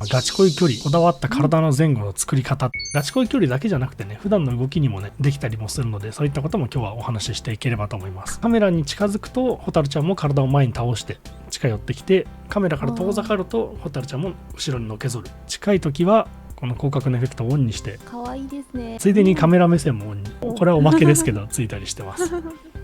ガチ恋距離、こだわった体の前後の作り方。ガチ恋距離だけじゃなくてね、普段の動きにもね、できたりもするので、そういったことも今日はお話ししていければと思います。カメラに近づくと、ホタルちゃんも体を前に倒して近寄ってきて、カメラから遠ざかると、ホタルちゃんも後ろにのけぞる。近い時は、この広角のエフェクトをオンにして、かわいいですね。ついでにカメラ目線もオンに。これはおまけですけど、ついたりしてます。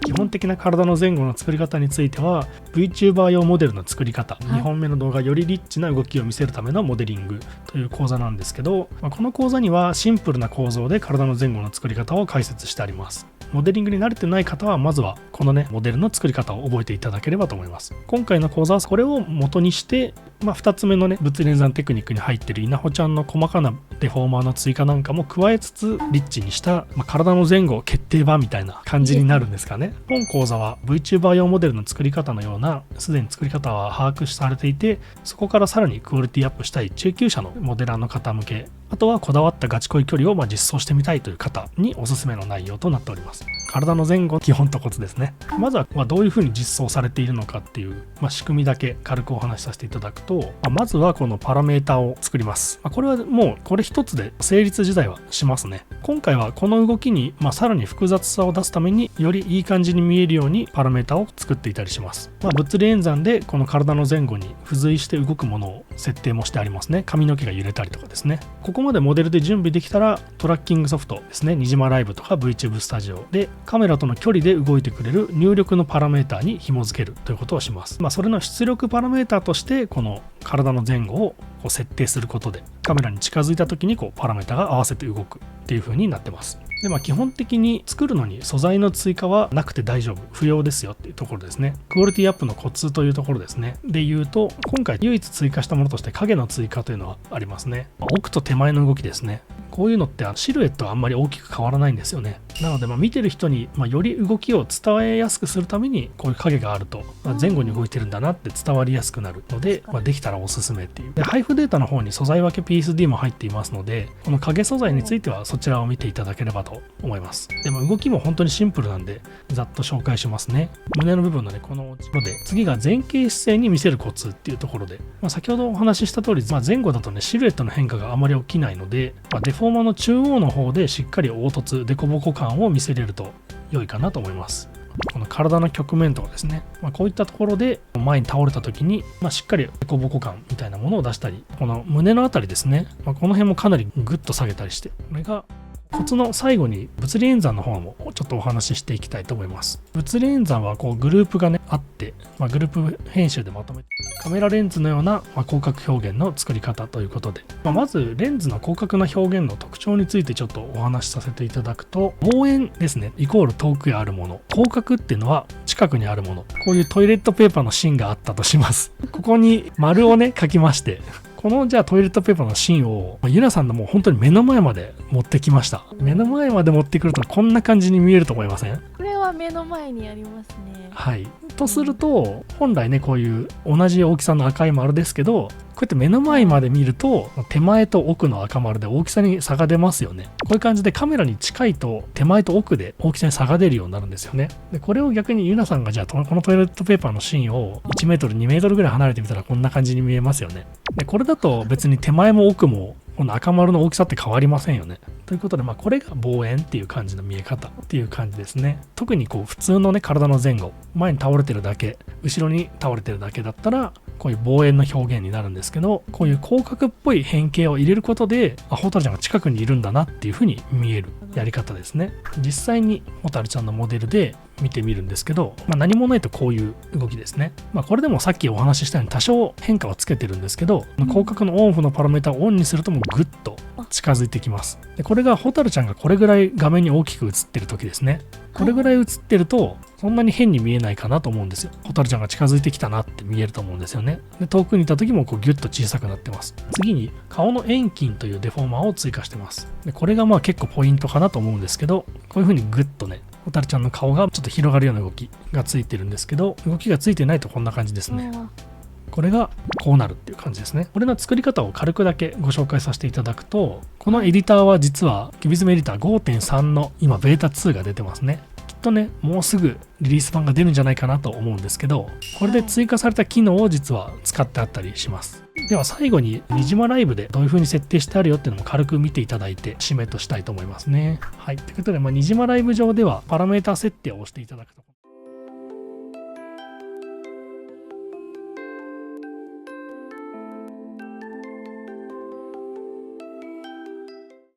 基本的な体の前後の作り方については VTuber 用モデルの作り方、2本目の動画よりリッチな動きを見せるためのモデリングという講座なんですけど、この講座にはシンプルな構造で体の前後の作り方を解説してあります。モデリングに慣れてない方はまずはこのねモデルの作り方を覚えていただければと思います。今回の講座はこれを元にして、2つ目のね物理演算テクニックに入っている稲穂ちゃんの細かなデフォーマーの追加なんかも加えつつリッチにした、体の前後決定版みたいな感じになるんですかね。本講座は VTuber 用モデルの作り方のようなすでに作り方は把握されていて、そこからさらにクオリティアップしたい中級者のモデラーの方向け、あとはこだわったガチ恋距離を実装してみたいという方におすすめの内容となっております。体の前後基本とコツですね。まずはどういうふうに実装されているのかっていう、仕組みだけ軽くお話しさせていただくと、まずはこのパラメータを作ります。これはもうこれ一つで成立自体はしますね。今回はこの動きにさらに複雑さを出すためによりいい感じに見えるようにパラメータを作っていたりします。物理演算でこの体の前後に付随して動くものを設定もしてありますね。髪の毛が揺れたりとかですね。ここまでモデルで準備できたらトラッキングソフトですね。にじまライブとか VTube スタジオでカメラとの距離で動いてくれる入力のパラメータに紐付けるということをします。それの出力パラメータとしてこの体の前後を設定することでカメラに近づいた時にパラメータが合わせて動くっていう風になってます。で、基本的に作るのに素材の追加はなくて大丈夫、不要ですよっていうところですね。クオリティアップのコツというところですね。で言うと、今回唯一追加したものとして影の追加というのはありますね。奥と手前の動きですね。こういうのってシルエットはあんまり大きく変わらないんですよね。なので見てる人により動きを伝えやすくするためにこういう影があると前後に動いてるんだなって伝わりやすくなるので、できたらおすすめっていう。で、配布データの方に素材分け PSD も入っていますので、この影素材についてはそちらを見ていただければと思います。でも動きも本当にシンプルなんでざっと紹介しますね。胸の部分のねこのところで、次が前傾姿勢に見せるコツっていうところで、先ほどお話しした通り、前後だとねシルエットの変化があまり起きないので、デフォーマーの中央の方でしっかり凹凸凸凹感を見せれると良いかなと思います。この体の曲面とかですね、こういったところで前に倒れた時に、しっかり凸凹感みたいなものを出したり、この胸のあたりですね、この辺もかなりグッと下げたりして、これがコツの最後に物理演算の方もちょっとお話ししていきたいと思います。物理演算はグループがねあって、グループ編集でまとめてカメラレンズのような広角表現の作り方ということで、まずレンズの広角な表現の特徴についてちょっとお話しさせていただくと、望遠ですねイコール遠くへあるもの、広角っていうのは近くにあるもの。こういうトイレットペーパーの芯があったとします。ここに丸をね書きまして、このじゃあトイレットペーパーの芯をゆなさんのもう本当に目の前まで持ってきました。目の前まで持ってくるとこんな感じに見えると思いません？これは目の前にありますね。はい。とすると本来ねこういう同じ大きさの赤い丸ですけど、こうやって目の前まで見ると手前と奥の赤丸で大きさに差が出ますよね。こういう感じでカメラに近いと手前と奥で大きさに差が出るようになるんですよね。でこれを逆にゆなさんがじゃあこのトイレットペーパーの芯を1メートル2メートルぐらい離れてみたらこんな感じに見えますよね。でこれだと別に手前も奥もこの赤丸の大きさって変わりませんよね。ということでこれが望遠っていう感じの見え方っていう感じですね。特に普通のね体の前後、前に倒れてるだけ後ろに倒れてるだけだったらこういう望遠の表現になるんですけど、こういう広角っぽい変形を入れることでホタルちゃんが近くにいるんだなっていう風に見えるやり方ですね。実際にホタルちゃんのモデルで見てみるんですけど、何もないとこういう動きですね。これでもさっきお話ししたように多少変化はつけてるんですけど、広角のオンオフのパラメータをオンにするともうグッと近づいてきます。でこれがホタルちゃんがこれぐらい画面に大きく映ってる時ですね。これぐらい映ってるとそんなに変に見えないかなと思うんですよ。ホタルちゃんが近づいてきたなって見えると思うんですよね。で遠くにいた時もギュッと小さくなってます。次に顔の遠近というデフォーマーを追加してます。でこれが結構ポイントかなと思うんですけど、こういう風にグッとねホタルちゃんの顔がちょっと広がるような動きがついてるんですけど、動きがついてないとこんな感じですね。これがこうなるっていう感じですね。これの作り方を軽くだけご紹介させていただくと、このエディターは実はキュビズムエディター 5.3 の今ベータ2が出てますね。とねもうすぐリリース版が出るんじゃないかなと思うんですけど、これで追加された機能を実は使ってあったりします。では最後ににじまライブでどういう風に設定してあるよっていうのも軽く見ていただいて締めとしたいと思いますね。はい、ということで、にじまライブ上ではパラメータ設定を押していただくと